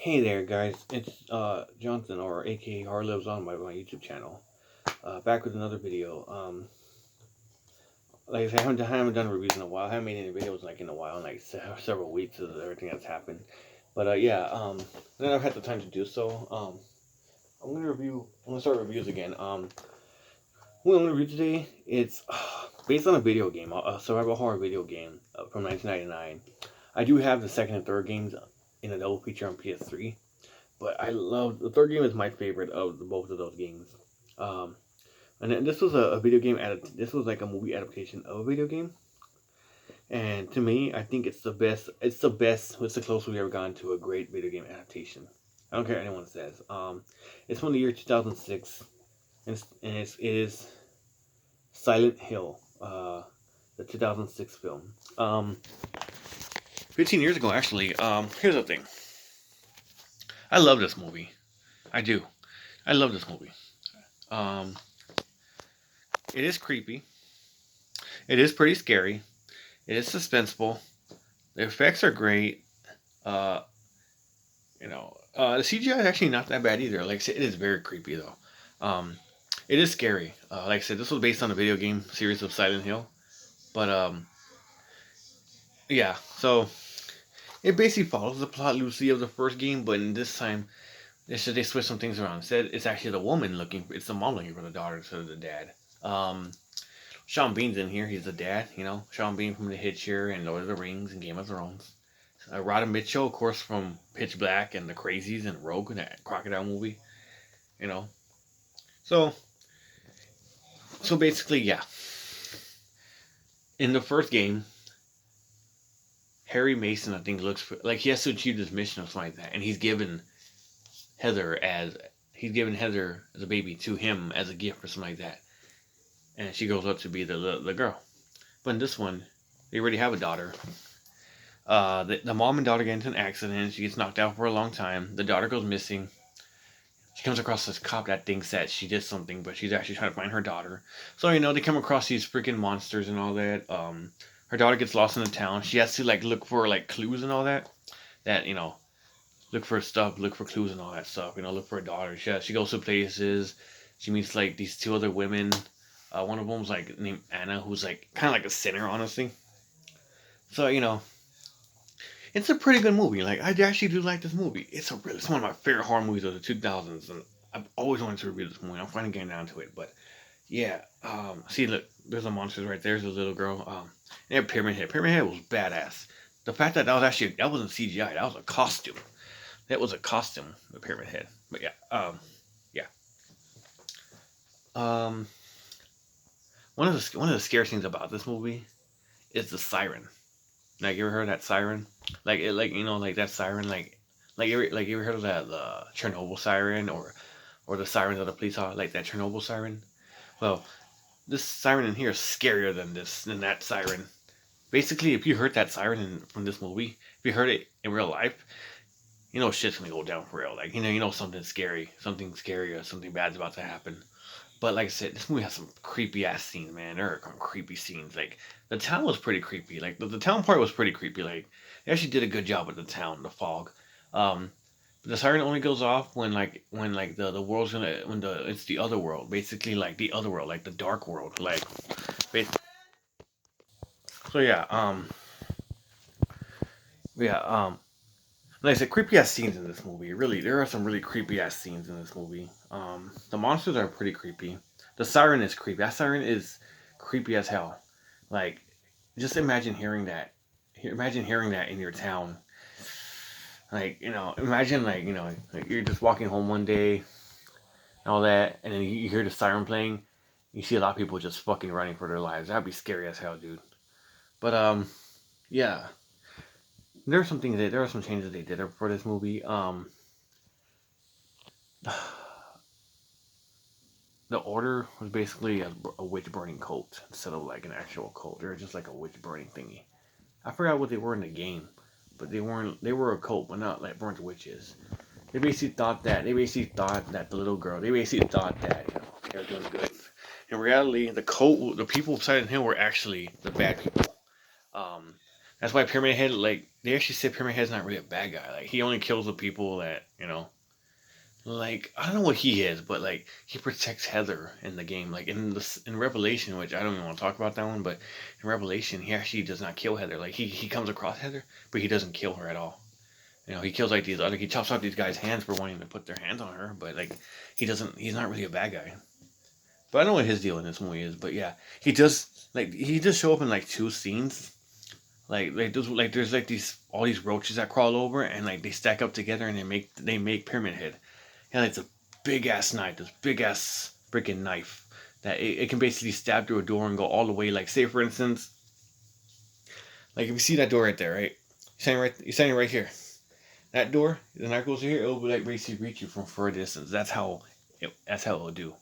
Hey there, guys. It's Johnson, or aka Har Lives On, my YouTube channel. Back with another video. Like I said, I haven't done reviews in a while. I haven't made any videos in a while, in several weeks of everything that's happened. But yeah, then I've had the time to do so. I'm gonna start reviews again. What I'm gonna review today, it's based on a video game, a survival horror video game from 1999. I do have the second and third games in a double feature on PS3. But I love the third game is my favorite of both of those games. Um, and then this was a video game this was like a movie adaptation of a video game. And to me, I think it's the best. It's the best. It's the closest we've ever gotten to a great video game adaptation. I don't care what anyone says. It's from the year 2006, it is Silent Hill, the 2006 film. 15 years ago, actually. Here's the thing. I love this movie. I do. I love this movie. Um, it is creepy. It is pretty scary. It is suspenseful. The effects are great. Uh, the CGI is actually not that bad either. Like I said, it is very creepy though. It is scary. Like I said, this was based on a video game series of Silent Hill. But yeah. So it basically follows the plot loosely of the first game, but in this time they switch some things around. Instead, it's actually the woman it's the mom looking for the daughter instead of the dad. Sean Bean's in here. He's the dad. Sean Bean from The Hitcher and Lord of the Rings and Game of Thrones. Rodden Mitchell, of course, from Pitch Black and The Crazies and Rogue and that Crocodile movie. You know. So basically, yeah. In the first game, Harry Mason, I think, looks like he has to achieve this mission or something like that, and he's given Heather as a baby to him as a gift or something like that, and she grows up to be the girl. But in this one, they already have a daughter. The mom and daughter get into an accident. She gets knocked out for a long time. The daughter goes missing. She comes across this cop that thinks that she did something, but she's actually trying to find her daughter. So they come across these freaking monsters and all that. Her daughter gets lost in the town. She has to look for clues and all that. Look for stuff, look for clues and all that stuff. Look for her daughter. She goes to places. She meets these two other women. One of them's named Anna, who's kind of like a sinner, honestly. So it's a pretty good movie. I actually do like this movie. It's one of my favorite horror movies of the 2000s, and I've always wanted to review this movie. I'm finally getting down to it, but yeah. See, look, there's the monsters right there. There's a little girl. They have Pyramid Head. Pyramid Head was badass. The fact that that wasn't CGI. That was a costume. That was a costume, the Pyramid Head. But yeah. Yeah. One of the scariest things about this movie is the siren. You ever heard of that siren? That siren. You ever heard of that the Chernobyl siren or the sirens of the police are that Chernobyl siren? Well, this siren in here is scarier than that siren. Basically, if you heard that siren from this movie, if you heard it in real life, shit's gonna go down for real. Something scary or something bad's about to happen. But like I said, this movie has some creepy ass scenes, man. There are some creepy scenes. The town was pretty creepy. The town part was pretty creepy. They actually did a good job with the town, the fog. But the siren only goes off when the world's it's the other world, basically the other world, the dark world, so yeah, like I said, creepy ass scenes in this movie. Really, there are some really creepy ass scenes in this movie. The monsters are pretty creepy. The siren is creepy. That siren is creepy as hell. Just imagine hearing that. Imagine hearing that in your town. Imagine you're just walking home one day and all that, and then you hear the siren playing. You see a lot of people just fucking running for their lives. That'd be scary as hell, dude. But yeah. There are some changes they did for this movie. The order was basically a witch burning cult instead of an actual cult. They were just a witch burning thingy. I forgot what they were in the game, but they weren't. They were a cult, but not burnt witches. They basically thought that the little girl. They basically thought that they were doing good. In reality, the people of Silent Hill were actually the bad people. That's why Pyramid Head, they actually said Pyramid Head's not really a bad guy. Like he only kills the people that like I don't know what he is, but like he protects Heather in the game. Like in Revelation, which I don't even want to talk about that one, but in Revelation, he actually does not kill Heather. Like he comes across Heather, but he doesn't kill her at all. He kills like he chops off these guys' hands for wanting to put their hands on her, but like he doesn't. He's not really a bad guy. But I don't know what his deal in this movie is. But yeah, he does show up in like two scenes. There's like these all these roaches that crawl over and like they stack up together and they make Pyramid Head. And it's a big ass knife, this big ass freaking knife that it can basically stab through a door and go all the way. Like say for instance, like if you see that door right there, right? You're standing right here. That door, the knife goes here, it'll be like basically reach you from far distance. That's how it'll do.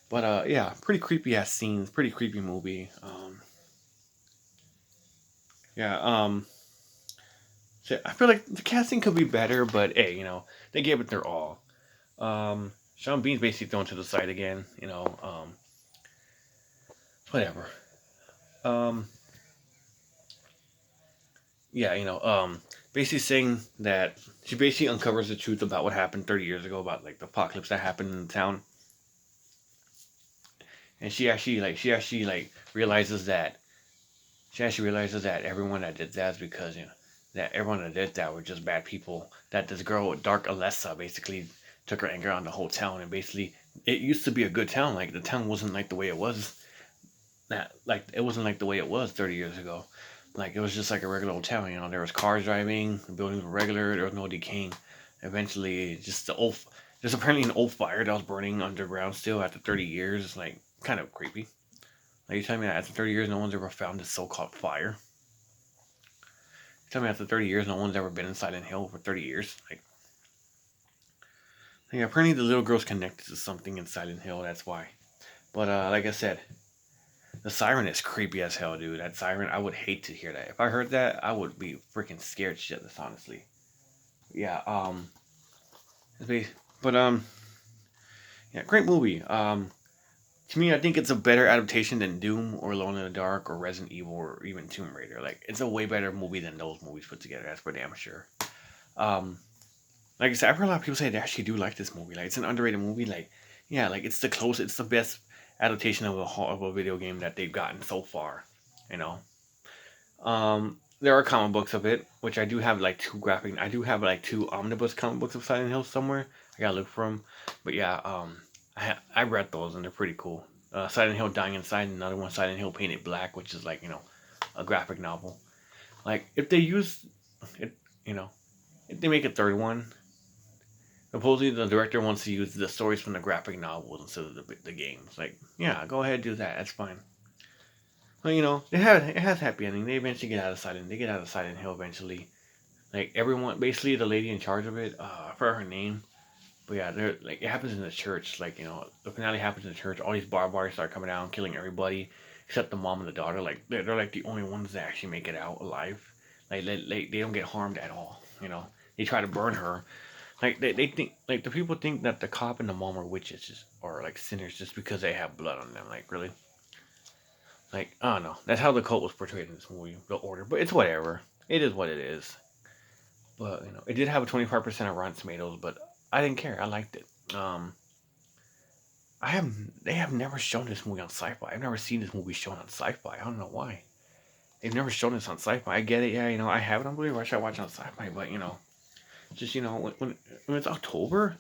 But yeah, pretty creepy ass scenes, pretty creepy movie. Yeah, so I feel like the casting could be better, but hey, they gave it their all. Sean Bean's basically thrown to the side again, whatever. Um, yeah, basically saying that she basically uncovers the truth about what happened 30 years ago about like the apocalypse that happened in the town, and she actually realizes that everyone that did that is because that everyone that did that were just bad people. That this girl, Dark Alessa, basically took her anger on the whole town, and basically it used to be a good town. Like the town wasn't like the way it was. That like it wasn't like the way it was 30 years ago. Like it was just like a regular old town. There was cars driving, the buildings were regular, there was no decaying. Eventually, there's apparently an old fire that was burning underground still after 30 years. Like kind of creepy. Like you telling me that after 30 years, no one's ever found this so-called fire? You tell me after 30 years, no one's ever been in Silent Hill for 30 years? Like apparently the little girl's connected to something in Silent Hill. That's why. But like I said, the siren is creepy as hell, dude. That siren, I would hate to hear that. If I heard that, I would be freaking scared shitless, honestly. Yeah. But yeah, great movie. To me, I think it's a better adaptation than Doom or Alone in the Dark or Resident Evil or even Tomb Raider. Like, it's a way better movie than those movies put together. That's for damn sure. Um, like I said, I've heard a lot of people say they actually do like this movie. Like, it's an underrated movie. Like, yeah, like it's the best adaptation of a video game that they've gotten so far. You know. There are comic books of it, which I do have like two graphic. I do have like two omnibus comic books of Silent Hill somewhere. I gotta look for them. But yeah, I read those and they're pretty cool. Silent Hill Dying Inside, another one, Silent Hill Painted Black, which is like a graphic novel. Like if they use it, if they make a third one, supposedly the director wants to use the stories from the graphic novels instead of the games. Like yeah, go ahead do that. That's fine. Well, it has happy ending. They eventually get out of Silent. They get out of Silent Hill eventually. Like everyone, basically the lady in charge of it. I forgot her name, but yeah, they're like it happens in the church. Like the finale happens in the church. All these barbarians start coming out and killing everybody except the mom and the daughter. Like they're like the only ones that actually make it out alive. Like they don't get harmed at all. They try to burn her. Like they think like the people think that the cop and the mom are witches or like sinners just because they have blood on them. Like really. Like, I don't know. That's how the cult was portrayed in this movie, the order. But it's whatever. It is what it is. But, it did have a 25% of Rotten Tomatoes, but I didn't care. I liked it. They have never shown this movie on sci-fi. I've never seen this movie shown on sci-fi. I don't know why. They've never shown this on sci-fi. I get it. Yeah, I have it on Blu-ray. Why should I watch it on sci-fi? But, just, when it's October,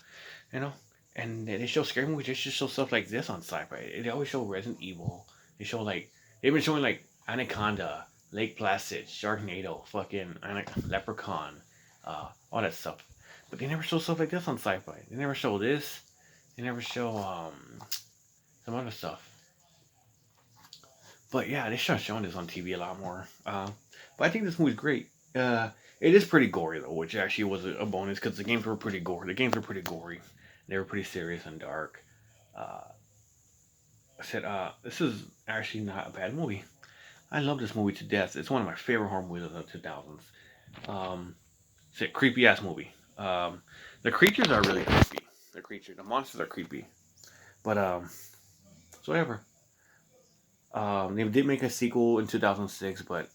you know, and they show scary movies, they just show stuff like this on sci-fi. They always show Resident Evil. They show, like, they've been showing like Anaconda, Lake Placid, Sharknado, fucking Leprechaun, all that stuff. But they never show stuff like this on Sci-Fi. They never show this. They never show some other stuff. But yeah, they start showing this on TV a lot more. But I think this movie's great. It is pretty gory though, which actually was a bonus because the games were pretty gory. The games were pretty gory. They were pretty serious and dark. Uh, I said, this is actually not a bad movie. I love this movie to death. It's one of my favorite horror movies of the 2000s. It's a creepy ass movie. The creatures are really creepy. The monsters are creepy. But it's whatever. They did make a sequel in 2006, but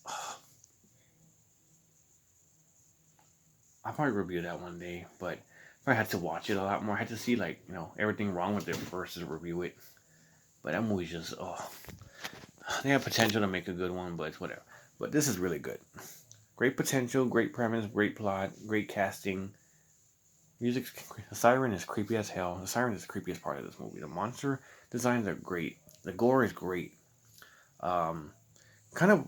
I'll probably review that one day, but if I had to watch it a lot more, I had to see like everything wrong with it first to review it. But that movie's just they have potential to make a good one, but it's whatever. But this is really good. Great potential, great premise, great plot, great casting. Music's Siren is creepy as hell. The Siren is the creepiest part of this movie. The monster designs are great. The gore is great. Um, kind of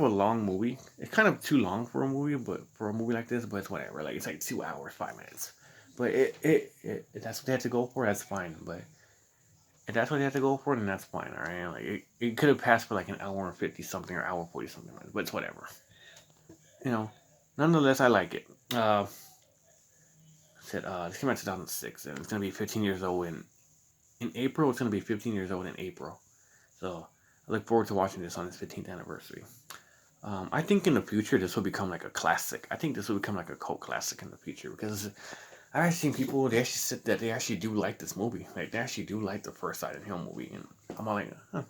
a long movie. It's kind of too long for a movie, but for a movie like this, but it's whatever. Like it's like 2 hours, 5 minutes. But if that's what they had to go for, that's fine. But if that's what they had to go for, then that's fine. All right, like it could have passed for like an hour and 50 something or hour 40 something, but it's whatever. Nonetheless, I like it. This came out in 2006, and it's gonna be 15 years old in April. It's gonna be 15 years old in April. So I look forward to watching this on its 15th anniversary. I think in the future this will become like a classic. I think this will become like a cult classic in the future because I've actually seen people they actually said that they actually do like this movie. Like they actually do like the first Silent Hill movie, and I'm all like, huh.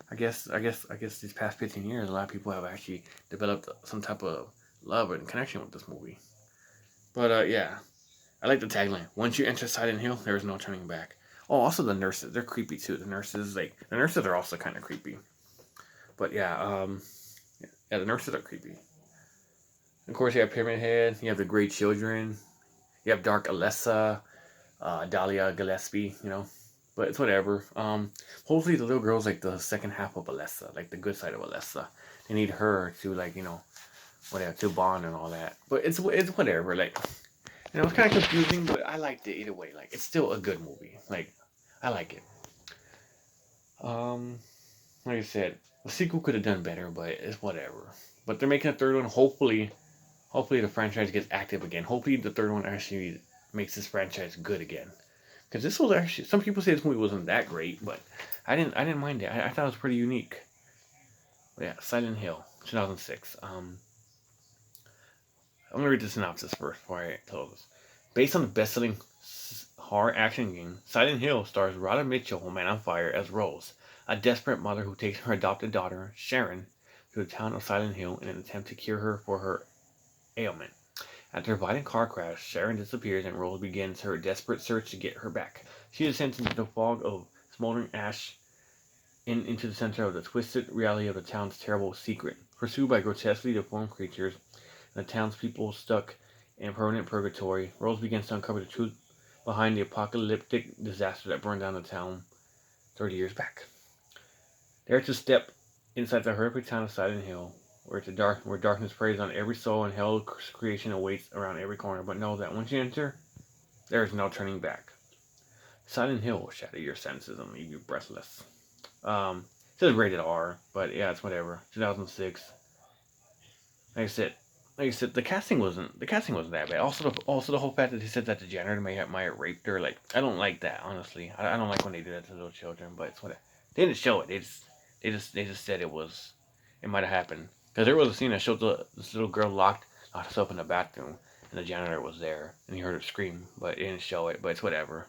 I guess these past 15 years, a lot of people have actually developed some type of love and connection with this movie. But yeah, I like the tagline. Once you enter Silent Hill, there is no turning back. Oh, also the nurses. They're creepy too. The nurses are also kind of creepy. But yeah, the nurses are creepy. Of course, you have Pyramid Head. You have the Great Children. You have Dark Alessa, Dahlia Gillespie. But it's whatever. Hopefully the little girl's like the second half of Alessa, like the good side of Alessa. They need her to whatever, to bond and all that. But it's whatever. Like it's kind of confusing, but I liked it either way. Like it's still a good movie. Like I like it. Like I said, the sequel could have done better, but it's whatever. But they're making a third one. Hopefully the franchise gets active again. Hopefully the third one actually makes this franchise good again. Because this was actually, some people say this movie wasn't that great, but I didn't mind it. I thought it was pretty unique. But yeah, Silent Hill, 2006. I'm gonna read the synopsis first before I tell this. Based on the best-selling horror action game, Silent Hill stars Rhoda Mitchell, a man on fire, as Rose, a desperate mother who takes her adopted daughter, Sharon, to the town of Silent Hill in an attempt to cure her for her ailment. After a violent car crash, Sharon disappears and Rose begins her desperate search to get her back. She descends into the fog of smoldering ash into the center of the twisted reality of the town's terrible secret. Pursued by grotesquely deformed creatures and the townspeople stuck in permanent purgatory, Rose begins to uncover the truth behind the apocalyptic disaster that burned down the town 30 years back. Dare to step inside the horrific town of Silent Hill, where darkness preys on every soul and hell's creation awaits around every corner. But know that once you enter, there is no turning back. Silent Hill will shatter your senses and leave you breathless. It says rated R, but yeah, it's whatever. 2006. Like I said, the casting wasn't that bad. Also the whole fact that they said that the janitor might have raped her. Like I don't like that, honestly. I don't like when they do that to little children. But it's whatever. They didn't show it. They just said it might have happened. Because there was a scene that showed this little girl locked herself in the bathroom, and the janitor was there, and he heard her scream, but it didn't show it. But it's whatever.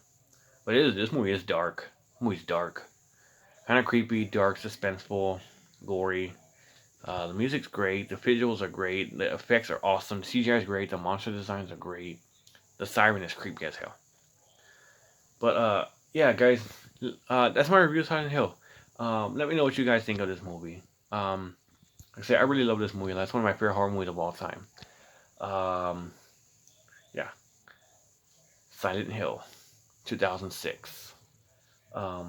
But this movie is dark. The movie's dark, kind of creepy, dark, suspenseful, gory. The music's great. The visuals are great. The effects are awesome. The CGI is great. The monster designs are great. The siren is creepy as hell. But yeah, guys, that's my review of Silent Hill. Let me know what you guys think of this movie. Like I say, I really love this movie. That's one of my favorite horror movies of all time. Yeah. Silent Hill, 2006. A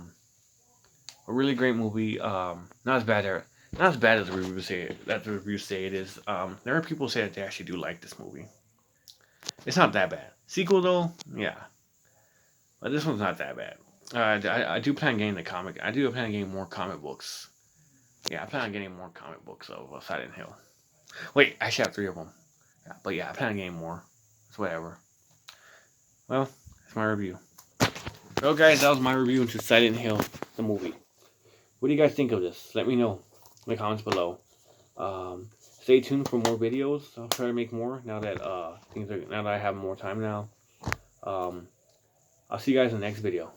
really great movie. Not as bad as the reviews say it is. There are people who say that they actually do like this movie. It's not that bad. Sequel though, yeah. But this one's not that bad. I do plan on getting the comic. I do plan on getting more comic books. Yeah, I plan on getting more comic books of Silent Hill. Wait, I actually have 3 of them. Yeah, but yeah, I plan on getting more. It's whatever. Well, that's my review. Well, guys, that was my review into Silent Hill, the movie. What do you guys think of this? Let me know in the comments below. Stay tuned for more videos. I'll try to make more now that now that I have more time now. I'll see you guys in the next video.